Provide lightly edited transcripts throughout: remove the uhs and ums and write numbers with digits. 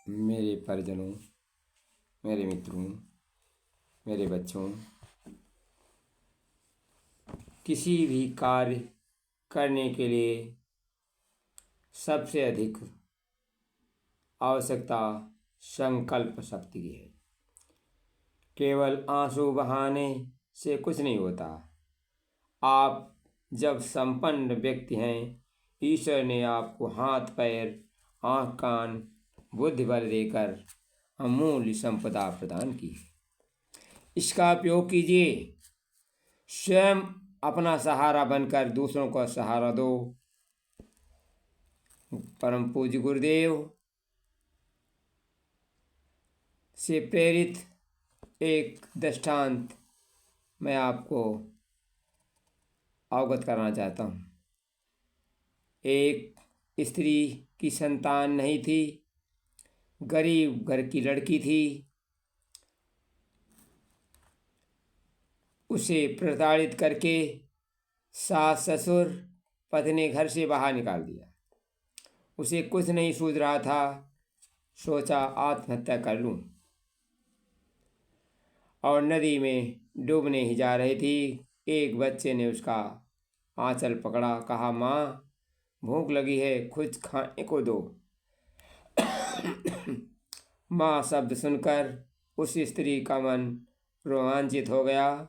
मेरे परिजनों, मेरे मित्रों, मेरे बच्चों, किसी भी कार्य करने के लिए सबसे अधिक आवश्यकता संकल्प शक्ति की है। केवल आंसू बहाने से कुछ नहीं होता। आप जब संपन्न व्यक्ति हैं, ईश्वर ने आपको हाथ पैर, आँख कान, बुद्धि बल देकर अमूल्य संपदा प्रदान की है। इसका उपयोग कीजिए। स्वयं अपना सहारा बनकर दूसरों को सहारा दो। परम पूज्य गुरुदेव से प्रेरित एक दृष्टांत मैं आपको अवगत करना चाहता हूँ। एक स्त्री की संतान नहीं थी, गरीब घर की लड़की थी। उसे प्रताड़ित करके सास ससुर पति ने घर से बाहर निकाल दिया। उसे कुछ नहीं सूझ रहा था। सोचा आत्महत्या कर लूं, और नदी में डूबने ही जा रही थी। एक बच्चे ने उसका आंचल पकड़ा, कहा माँ भूख लगी है, कुछ खाने को दो। माँ शब्द सुनकर उस स्त्री का मन रोमांचित हो गया।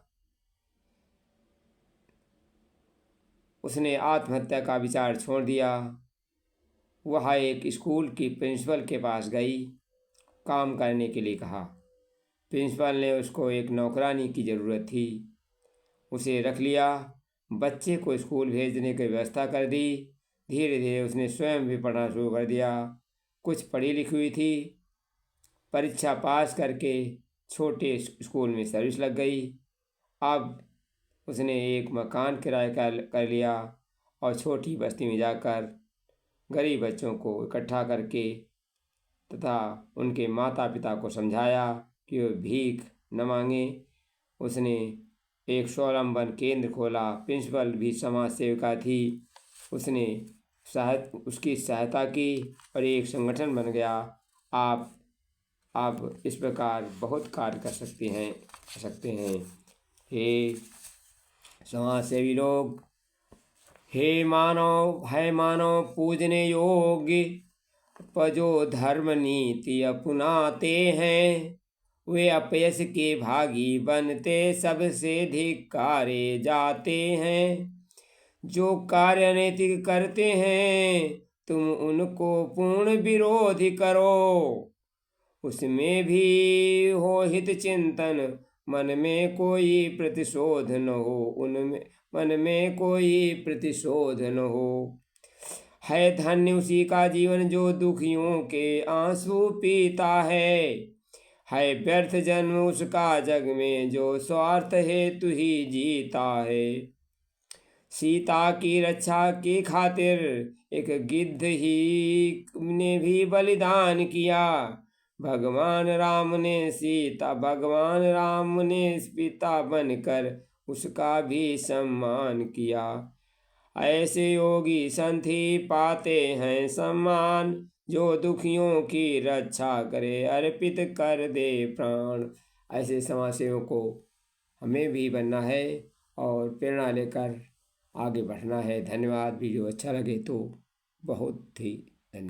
उसने आत्महत्या का विचार छोड़ दिया। वह एक स्कूल की प्रिंसिपल के पास गई, काम करने के लिए कहा। प्रिंसिपल ने उसको एक नौकरानी की ज़रूरत थी, उसे रख लिया। बच्चे को स्कूल भेजने की व्यवस्था कर दी। धीरे धीरे उसने स्वयं भी पढ़ना शुरू कर दिया। कुछ पढ़ी लिखी हुई थी। परीक्षा पास करके छोटे स्कूल में सर्विस लग गई। अब उसने एक मकान किराए कर लिया और छोटी बस्ती में जाकर गरीब बच्चों को इकट्ठा करके तथा उनके माता पिता को समझाया कि वे भीख न मांगे। उसने एक स्वावलंबन केंद्र खोला। प्रिंसिपल भी समाज सेविका थी। उसने उसकी सहायता की और एक संगठन बन गया। आप इस प्रकार बहुत कार्य कर सकते हैं। हे समाज सेवी लोग, हे मानव पूजने योग्य, जो धर्म नीति अपनाते हैं, वे अपयश के भागी बनते सबसे धिक्कारे जाते हैं। जो कार्य अनैतिक करते हैं, तुम उनको पूर्ण विरोध करो। उसमें भी हो हित चिंतन, मन में कोई प्रतिशोध न हो। उनमें मन में कोई प्रतिशोध न हो। है धन्य उसी का जीवन जो दुखियों के आंसू पीता है व्यर्थ जन्म उसका जग में जो स्वार्थ हेतु ही जीता है। सीता की रक्षा की खातिर एक गिद्ध ही ने भी बलिदान किया। भगवान राम ने पिता बनकर उसका भी सम्मान किया। ऐसे योगी संत ही पाते हैं सम्मान, जो दुखियों की रक्षा करे अर्पित कर दे प्राण। ऐसे समाज सेवकों को हमें भी बनना है और प्रेरणा लेकर आगे बढ़ना है। धन्यवाद। वीडियो अच्छा लगे तो बहुत ही धन्यवाद।